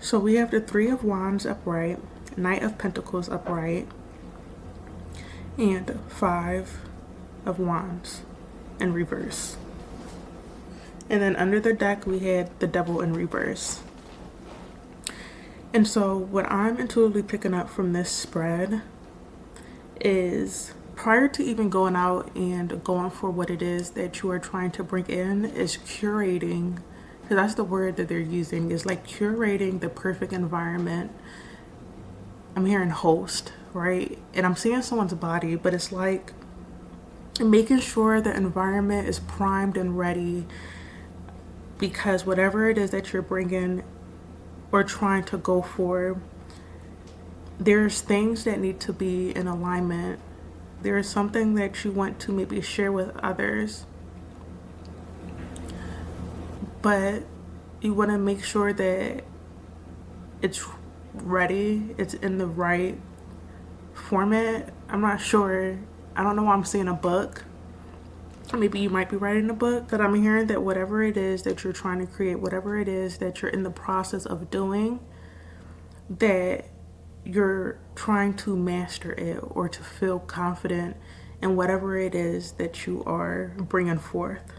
So we have the Three of Wands upright, Knight of Pentacles upright, and Five of Wands in reverse. And then under the deck, we had the Devil in reverse. And so what I'm intuitively picking up from this spread is, prior to even going out and going for what it is that you are trying to bring in, is curating, because that's the word that they're using, is like curating the perfect environment. I'm hearing host, right? And I'm seeing someone's body, but it's like making sure the environment is primed and ready, because whatever it is that you're bringing or trying to go for, there's things that need to be in alignment. There's something that you want to maybe share with others, but you want to make sure that it's ready, it's in the right format. I'm not sure. I don't know why I'm seeing a book. Maybe you might be writing a book, but I'm hearing that whatever it is that you're trying to create, whatever it is that you're in the process of doing, that you're trying to master it or to feel confident in whatever it is that you are bringing forth.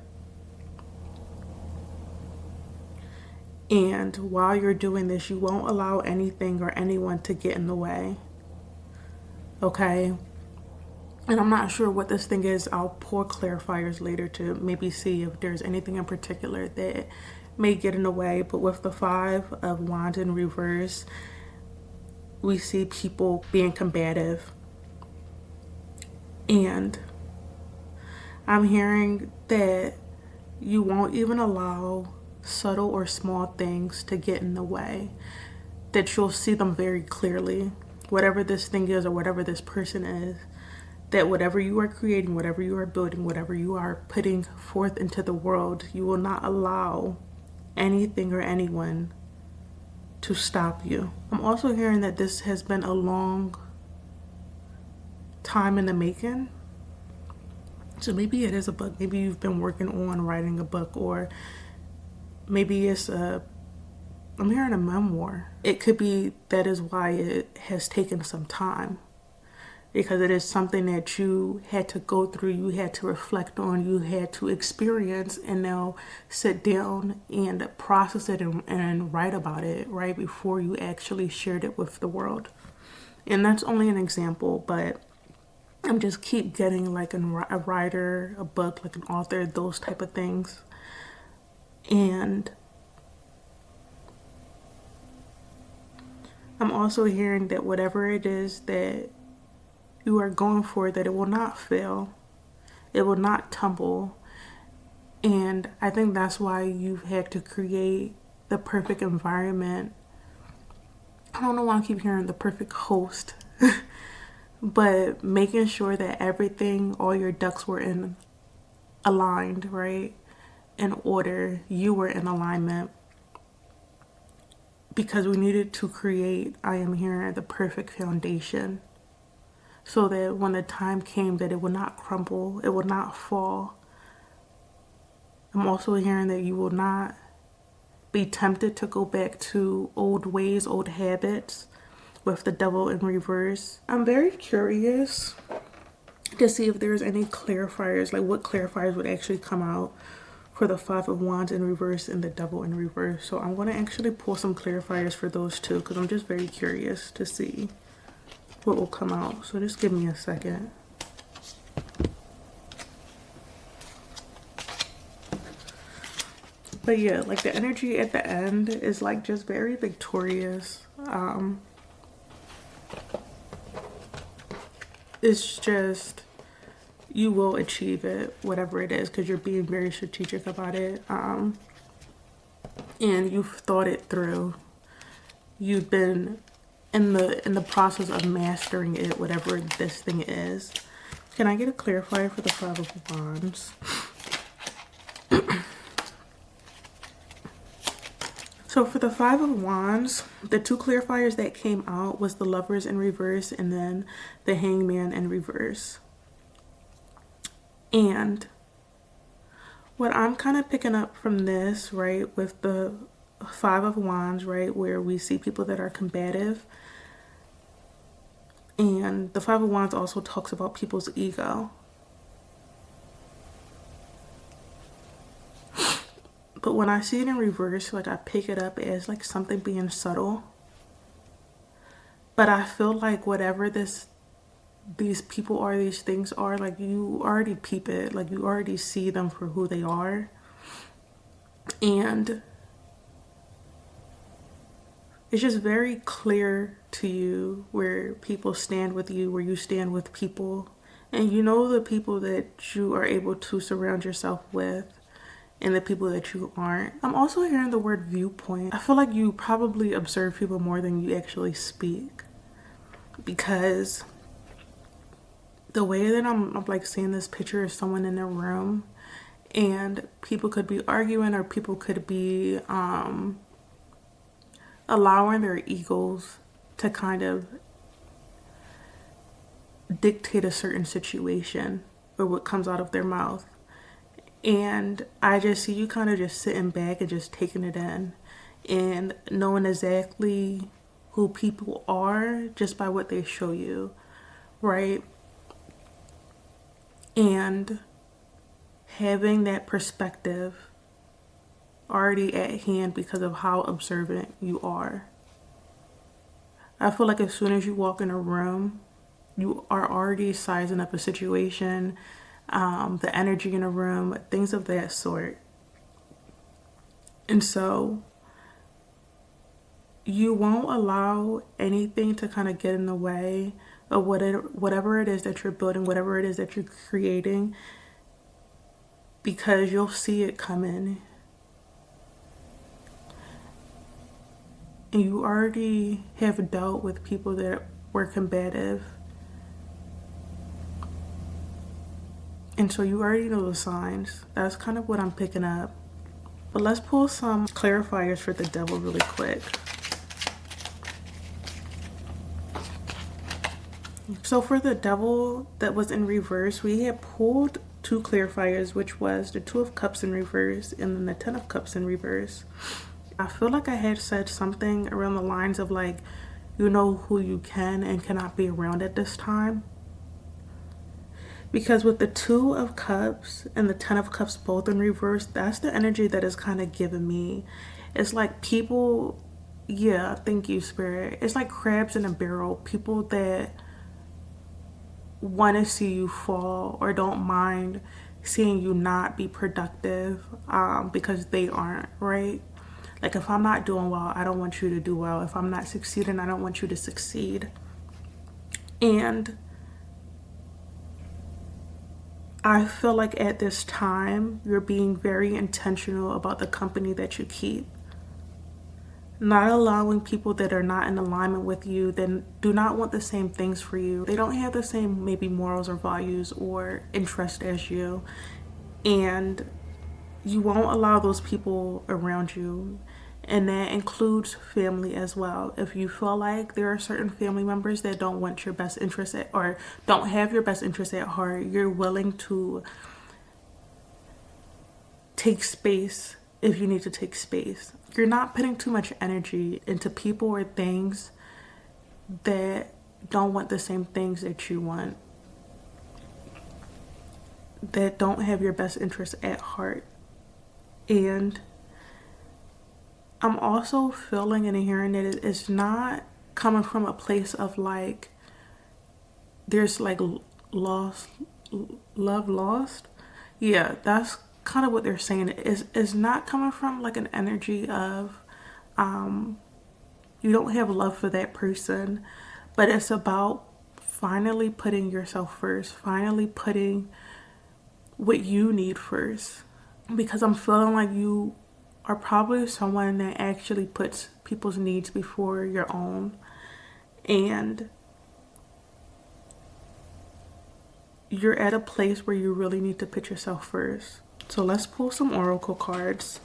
And while you're doing this, you won't allow anything or anyone to get in the way. Okay? And I'm not sure what this thing is. I'll pour clarifiers later to maybe see if there's anything in particular that may get in the way. But with the Five of Wands in reverse, we see people being combative. And I'm hearing that you won't even allow subtle or small things to get in the way, that you'll see them very clearly, whatever this thing is or whatever this person is, that whatever you are creating, whatever you are building, whatever you are putting forth into the world, you will not allow anything or anyone to stop you. I'm also hearing that this has been a long time in the making. So maybe it is a book. Maybe you've been working on writing a book, or maybe it's I'm hearing a memoir. It could be that is why it has taken some time, because it is something that you had to go through, you had to reflect on, you had to experience, and now sit down and process it and write about it right before you actually shared it with the world. And that's only an example, but I'm just keep getting like a writer, a book, like an author, those type of things. And I'm also hearing that whatever it is that you are going for, that it will not fail, it will not tumble. And I think that's why you've had to create the perfect environment. I don't know why I keep hearing the perfect host, but making sure that everything, all your ducks were in aligned, right? In order, you were in alignment, because we needed to create, I am hearing, the perfect foundation, so that when the time came, that it would not crumble, it would not fall. I'm also hearing that you will not be tempted to go back to old ways, old habits, with the Devil in reverse. I'm very curious to see if there's any clarifiers, like what clarifiers would actually come out for the Five of Wands in reverse and the Devil in reverse. So I'm going to actually pull some clarifiers for those two, because I'm just very curious to see what will come out. So just give me a second. But yeah, like the energy at the end is like just very victorious. It's just, you will achieve it, whatever it is, because you're being very strategic about it. And you've thought it through. You've been in the process of mastering it, whatever this thing is. Can I get a clarifier for the Five of Wands? So for the Five of Wands, the two clarifiers that came out was the Lovers in reverse and then the Hangman in reverse. And what I'm kind of picking up from this, right, with the Five of Wands, right, where we see people that are combative. And the Five of Wands also talks about people's ego. But when I see it in reverse, like I pick it up as like something being subtle. But I feel like whatever these people are, these things are, like you already peep it, like you already see them for who they are. And it's just very clear to you where people stand with you, where you stand with people. And you know the people that you are able to surround yourself with and the people that you aren't. I'm also hearing the word viewpoint. I feel like you probably observe people more than you actually speak. Because the way that I'm like seeing this picture is someone in a room and people could be arguing or people could be allowing their egos to kind of dictate a certain situation or what comes out of their mouth. And I just see you kind of just sitting back and just taking it in and knowing exactly who people are just by what they show you, right? And having that perspective already at hand because of how observant you are. I feel like as soon as you walk in a room, you are already sizing up a situation, the energy in a room, things of that sort. And so you won't allow anything to kind of get in the way of whatever it is that you're building, whatever it is that you're creating, because you'll see it coming. And you already have dealt with people that were combative. And so you already know the signs. That's kind of what I'm picking up. But let's pull some clarifiers for the devil really quick. So for the devil that was in reverse, we had pulled two clarifiers, which was the Two of Cups in reverse and then the Ten of Cups in reverse. I feel like I had said something around the lines of like, you know who you can and cannot be around at this time. Because with the Two of Cups and the Ten of Cups both in reverse, that's the energy that is kind of giving me. It's like people, yeah, thank you, Spirit. It's like crabs in a barrel. People that want to see you fall or don't mind seeing you not be productive because they aren't, right? Like if I'm not doing well, I don't want you to do well. If I'm not succeeding, I don't want you to succeed. And I feel like at this time, you're being very intentional about the company that you keep. Not allowing people that are not in alignment with you, that do not want the same things for you. They don't have the same maybe morals or values or interest as you. And you won't allow those people around you. And that includes family as well. If you feel like there are certain family members that don't want your best interest at, or don't have your best interest at heart, you're willing to take space if you need to take space. You're not putting too much energy into people or things that don't want the same things that you want, that don't have your best interest at heart. And I'm also feeling and hearing that it's not coming from a place of like, there's like love lost. Yeah, that's kind of what they're saying. It's not coming from like an energy of you don't have love for that person, but it's about finally putting yourself first, finally putting what you need first. Because I'm feeling like you are probably someone that actually puts people's needs before your own. And you're at a place where you really need to put yourself first. So let's pull some oracle cards.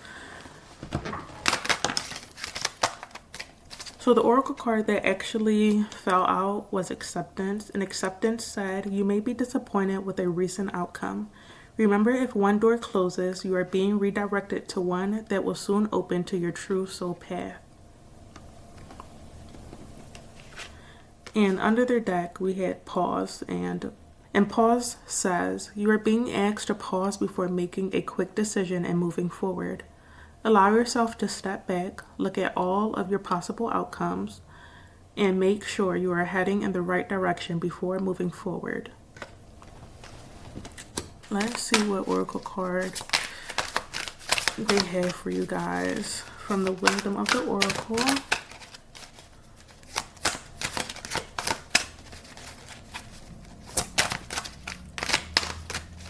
So the oracle card that actually fell out was acceptance. And acceptance said, you may be disappointed with a recent outcome. Remember, if one door closes, you are being redirected to one that will soon open to your true soul path. And under their deck, we had pause, and pause says you are being asked to pause before making a quick decision and moving forward. Allow yourself to step back, look at all of your possible outcomes, and make sure you are heading in the right direction before moving forward. Let's see what oracle card they have for you guys from the wisdom of the oracle.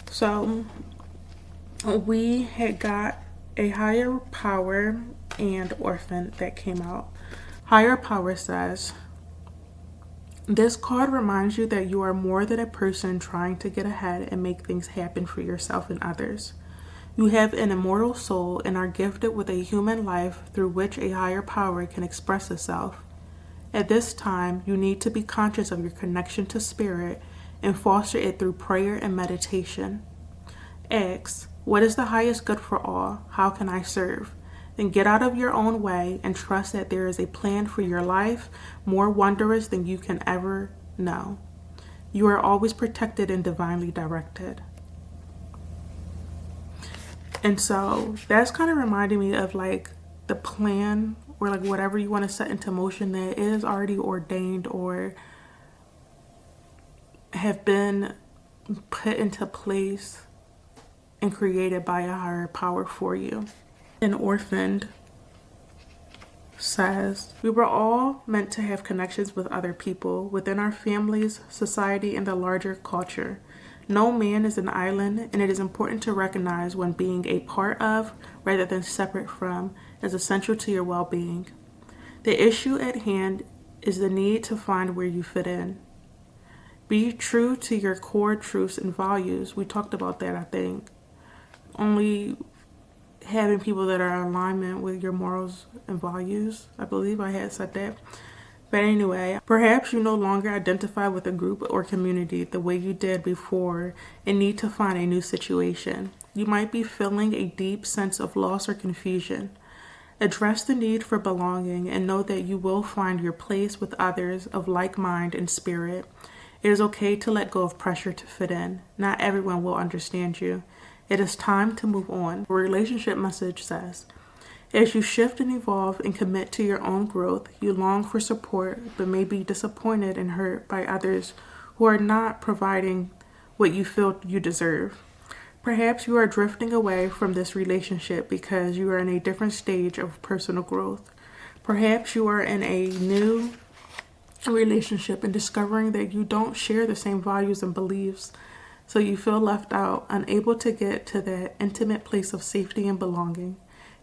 So we had got a higher power and orphan that came out. Higher power says, this card reminds you that you are more than a person trying to get ahead and make things happen for yourself and others. You have an immortal soul and are gifted with a human life through which a higher power can express itself. At this time, you need to be conscious of your connection to spirit and foster it through prayer and meditation. Ask, what is the highest good for all? How can I serve? Then get out of your own way and trust that there is a plan for your life more wondrous than you can ever know. You are always protected and divinely directed. And so that's kind of reminding me of like the plan or like whatever you want to set into motion that is already ordained or have been put into place and created by a higher power for you. An orphaned says, we were all meant to have connections with other people within our families, society, and the larger culture. No man is an island, and it is important to recognize when being a part of rather than separate from is essential to your well-being. The issue at hand is the need to find where you fit in. Be true to your core truths and values. We talked about that, I think. Only having people that are in alignment with your morals and values. I believe I had said that. But anyway, perhaps you no longer identify with a group or community the way you did before and need to find a new situation. You might be feeling a deep sense of loss or confusion. Address the need for belonging and know that you will find your place with others of like mind and spirit. It is okay to let go of pressure to fit in. Not everyone will understand you. It is time to move on. The relationship message says, as you shift and evolve and commit to your own growth, you long for support but may be disappointed and hurt by others who are not providing what you feel you deserve. Perhaps you are drifting away from this relationship because you are in a different stage of personal growth. Perhaps you are in a new relationship and discovering that you don't share the same values and beliefs. So you feel left out, unable to get to that intimate place of safety and belonging.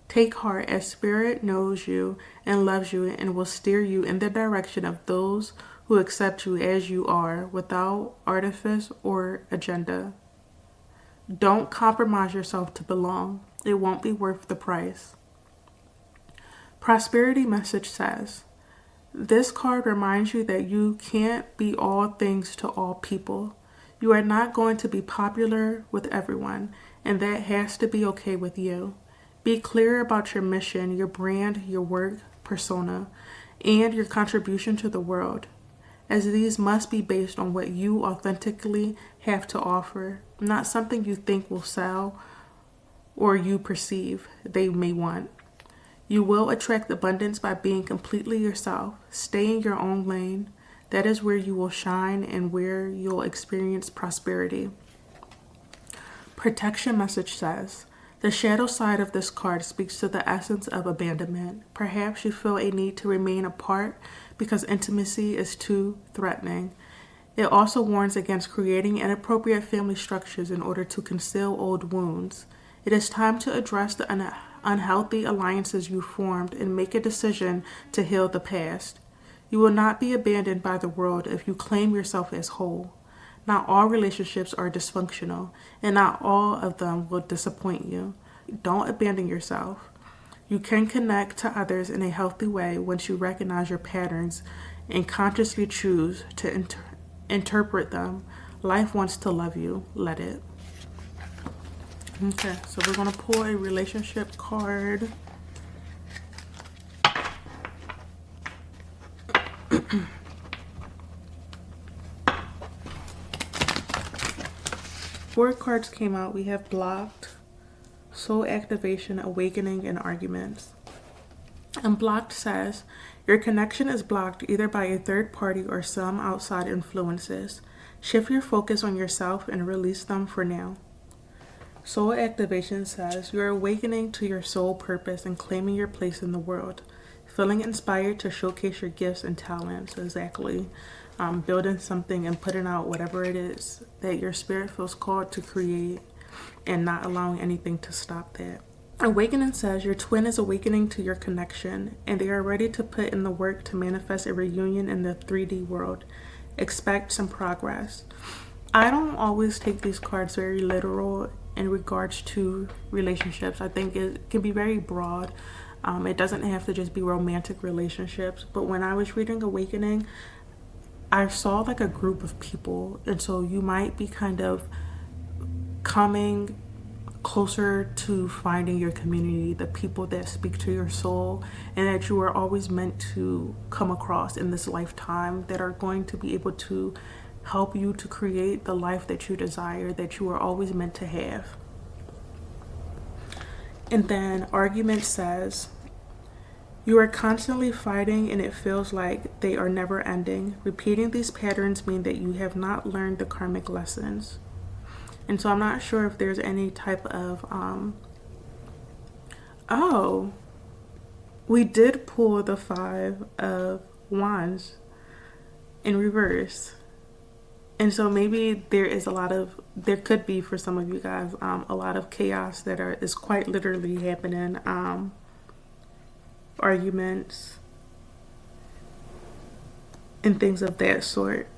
Take heart, as Spirit knows you and loves you and will steer you in the direction of those who accept you as you are without artifice or agenda. Don't compromise yourself to belong. It won't be worth the price. Prosperity message says, this card reminds you that you can't be all things to all people. You are not going to be popular with everyone, and that has to be okay with you. Be clear about your mission, your brand, your work, persona, and your contribution to the world, as these must be based on what you authentically have to offer, not something you think will sell or you perceive they may want. You will attract abundance by being completely yourself. Stay in your own lane. That is where you will shine and where you'll experience prosperity. Protection message says, the shadow side of this card speaks to the essence of abandonment. Perhaps you feel a need to remain apart because intimacy is too threatening. It also warns against creating inappropriate family structures in order to conceal old wounds. It is time to address the unhealthy alliances you formed and make a decision to heal the past. You will not be abandoned by the world if you claim yourself as whole. Not all relationships are dysfunctional, and not all of them will disappoint you. Don't abandon yourself. You can connect to others in a healthy way once you recognize your patterns and consciously choose to interpret them. Life wants to love you. Let it. Okay, so we're gonna pull a relationship card. Four cards came out. We have blocked, soul activation, awakening, and arguments. And blocked says, your connection is blocked either by a third party or some outside influences. Shift your focus on yourself and release them for now. Soul activation says, you're awakening to your soul purpose and claiming your place in the world. Feeling inspired to showcase your gifts and talents. Exactly. Building something and putting out whatever it is that your spirit feels called to create and not allowing anything to stop that. Awakening says your twin is awakening to your connection and they are ready to put in the work to manifest a reunion in the 3D world. Expect some progress. I don't always take these cards very literal in regards to relationships. I think it can be very broad. It doesn't have to just be romantic relationships. But when I was reading Awakening, I saw like a group of people. And so you might be kind of coming closer to finding your community, the people that speak to your soul and that you are always meant to come across in this lifetime, that are going to be able to help you to create the life that you desire, that you are always meant to have. And then argument says, you are constantly fighting and it feels like they are never ending. Repeating these patterns mean that you have not learned the karmic lessons. And so I'm not sure if there's any type of, oh, we did pull the 5 of Wands in reverse. And so maybe there could be for some of you guys, a lot of chaos that is quite literally happening. Arguments and things of that sort.